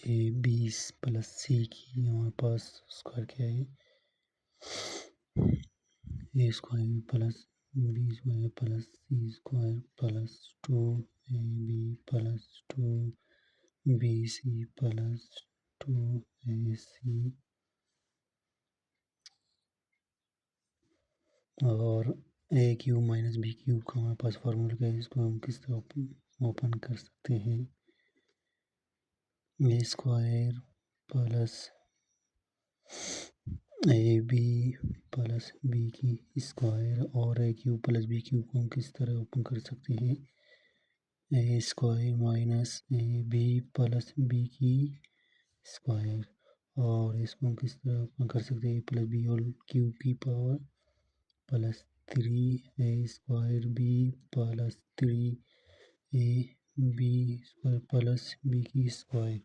اے B plus سی کی ہمارے پاس square کیا ہے، A square plus B square plus C square plus 2ab plus 2bc plus 2ac اور A cube minus B cube کا ہمارے پاس formula کا ہے، اس کو ہم کس طرح اوپن کر سکتے ہیں، A square plus A B plus B کی اسکوائر اور A cube plus B cube کو ہم کس طرح اوپن کر سکتے ہیں، A square minus A B plus B کی اسکوائر، اور اس کو ہم کس طرح اوپن کر سکتے ہیں، اے پلس بی اور کیوب کی power plus 3 A square B plus 3 A B square plus B کی اسکوائر۔